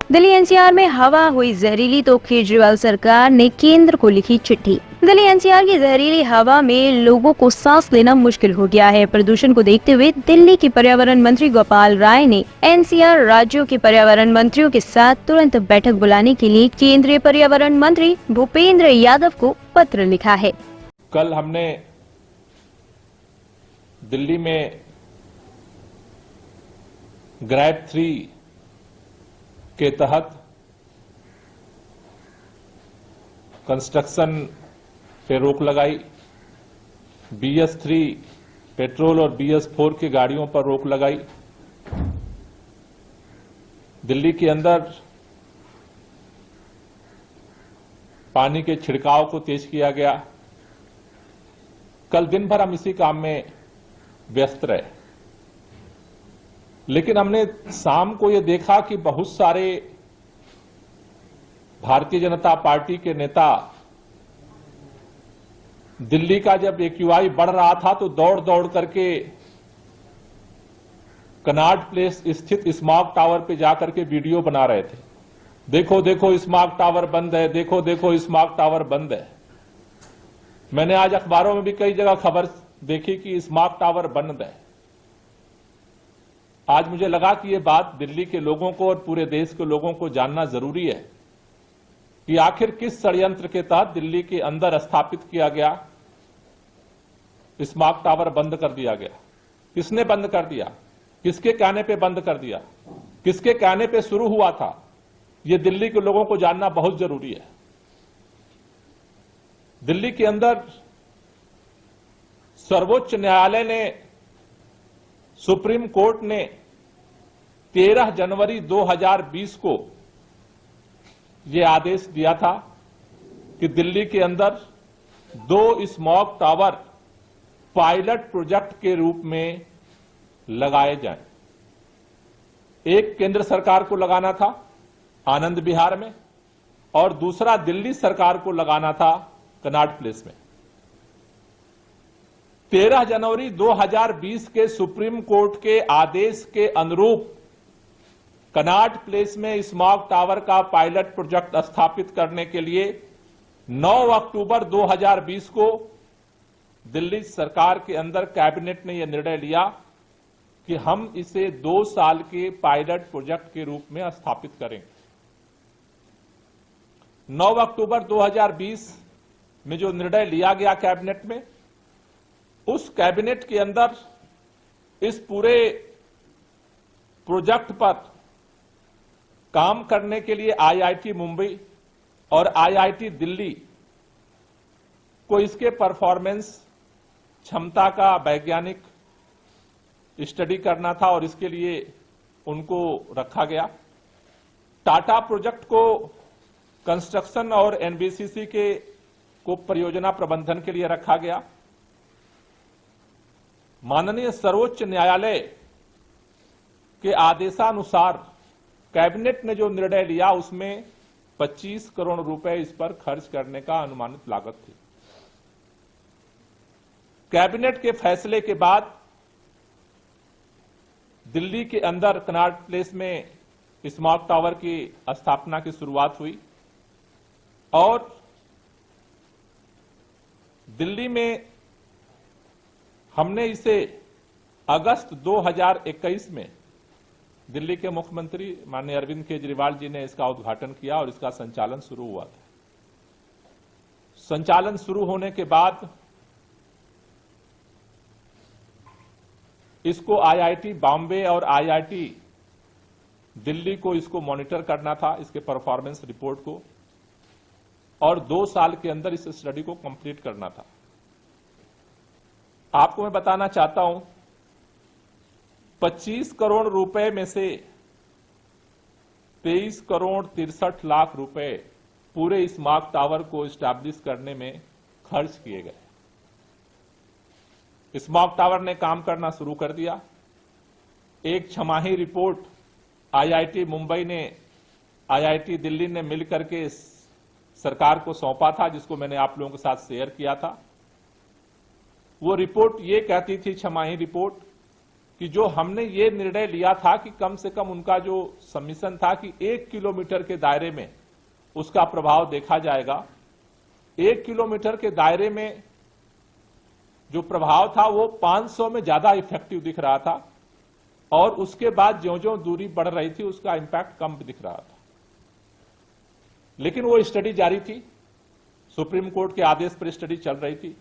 Delhi NCR में हवा हुई जहरीली तो केजरीवाल सरकार ने केंद्र को लिखी चिट्ठी। दिल्ली एनसीआर की जहरीली हवा में लोगों को सांस लेना मुश्किल हो गया है। प्रदूषण को देखते हुए दिल्ली के पर्यावरण मंत्री गोपाल राय ने एनसीआर राज्यों के पर्यावरण मंत्रियों के साथ तुरंत बैठक बुलाने के लिए केंद्रीय पर्यावरण मंत्री भूपेंद्र यादव को पत्र लिखा है। कल हमने दिल्ली में ग्रैब 3 के तहत कंस्ट्रक्शन पे रोक लगाई, BS3 पेट्रोल और BS4 की गाड़ियों पर रोक लगाई। दिल्ली के अंदर पानी के छिड़काव को तेज किया गया। कल दिन भर हम इसी काम में व्यस्त रहे, लेकिन हमने शाम को यह देखा कि बहुत सारे भारतीय जनता पार्टी के नेता दिल्ली का जब AQI बढ़ रहा था तो दौड़ दौड़ करके कनॉट प्लेस स्थित स्मॉग टावर पे जाकर के वीडियो बना रहे थे। देखो देखो स्मॉग टावर बंद है, देखो देखो स्मॉग टावर बंद है। मैंने आज अखबारों में भी कई जगह खबर देखी कि स्मॉग टावर बंद है। आज मुझे लगा कि यह बात दिल्ली के लोगों को और पूरे देश के लोगों को जानना जरूरी है कि आखिर किस षड्यंत्र के तहत दिल्ली के अंदर स्थापित किया गया स्मॉग टावर बंद कर दिया गया। किसने बंद कर दिया, किसके कहने पे बंद कर दिया, किसके कहने पे शुरू हुआ था, यह दिल्ली के लोगों को जानना बहुत जरूरी है। दिल्ली के अंदर सर्वोच्च न्यायालय ने, सुप्रीम कोर्ट ने 13 जनवरी 2020 को यह आदेश दिया था कि दिल्ली के अंदर 2 स्मॉग टावर पायलट प्रोजेक्ट के रूप में लगाए जाएं। एक केंद्र सरकार को लगाना था आनंद विहार में और दूसरा दिल्ली सरकार को लगाना था कनॉट प्लेस में। 13 जनवरी 2020 के सुप्रीम कोर्ट के आदेश के अनुरूप कनॉट प्लेस में स्मॉग टावर का पायलट प्रोजेक्ट स्थापित करने के लिए 9 अक्टूबर 2020 को दिल्ली सरकार के अंदर कैबिनेट ने यह निर्णय लिया कि हम इसे 2 साल के पायलट प्रोजेक्ट के रूप में स्थापित करेंगे। 9 अक्टूबर 2020 में जो निर्णय लिया गया कैबिनेट में, उस कैबिनेट के अंदर इस पूरे प्रोजेक्ट पर काम करने के लिए IIT मुंबई और IIT दिल्ली को इसके परफॉर्मेंस क्षमता का वैज्ञानिक स्टडी करना था और इसके लिए उनको रखा गया। टाटा प्रोजेक्ट को कंस्ट्रक्शन और NBCC को परियोजना प्रबंधन के लिए रखा गया। माननीय सर्वोच्च न्यायालय के आदेशानुसार कैबिनेट ने जो निर्णय लिया उसमें 25 करोड़ रुपए इस पर खर्च करने का अनुमानित लागत थी। कैबिनेट के फैसले के बाद दिल्ली के अंदर कनॉट प्लेस में स्मॉग टावर की स्थापना की शुरुआत हुई और दिल्ली में हमने इसे अगस्त 2021 में दिल्ली के मुख्यमंत्री माननीय अरविंद केजरीवाल जी ने इसका उद्घाटन किया और इसका संचालन शुरू हुआ था। संचालन शुरू होने के बाद इसको IIT बॉम्बे और IIT दिल्ली को इसको मॉनिटर करना था, इसके परफॉर्मेंस रिपोर्ट को, और 2 साल के अंदर इस स्टडी को कंप्लीट करना था। आपको मैं बताना चाहता हूं 25 करोड़ रुपए में से 23 करोड़ 63 लाख रुपए पूरे स्मॉग टावर को एस्टैब्लिश करने में खर्च किए गए। स्मॉग टावर ने काम करना शुरू कर दिया। एक छमाही रिपोर्ट IIT मुंबई ने, IIT दिल्ली ने मिलकर के सरकार को सौंपा था, जिसको मैंने आप लोगों के साथ शेयर किया था। वो रिपोर्ट ये कहती थी, छमाही रिपोर्ट, कि जो हमने ये निर्णय लिया था कि कम से कम उनका जो सबमिशन था कि 1 किलोमीटर के दायरे में उसका प्रभाव देखा जाएगा, 1 किलोमीटर के दायरे में जो प्रभाव था वो 500 में ज्यादा इफेक्टिव दिख रहा था और उसके बाद ज्यों-ज्यों दूरी बढ़ रही थी उसका इंपैक्ट कम दिख रहा था। लेकिन वो स्टडी जारी थी, सुप्रीम कोर्ट के आदेश पर स्टडी चल रही थी।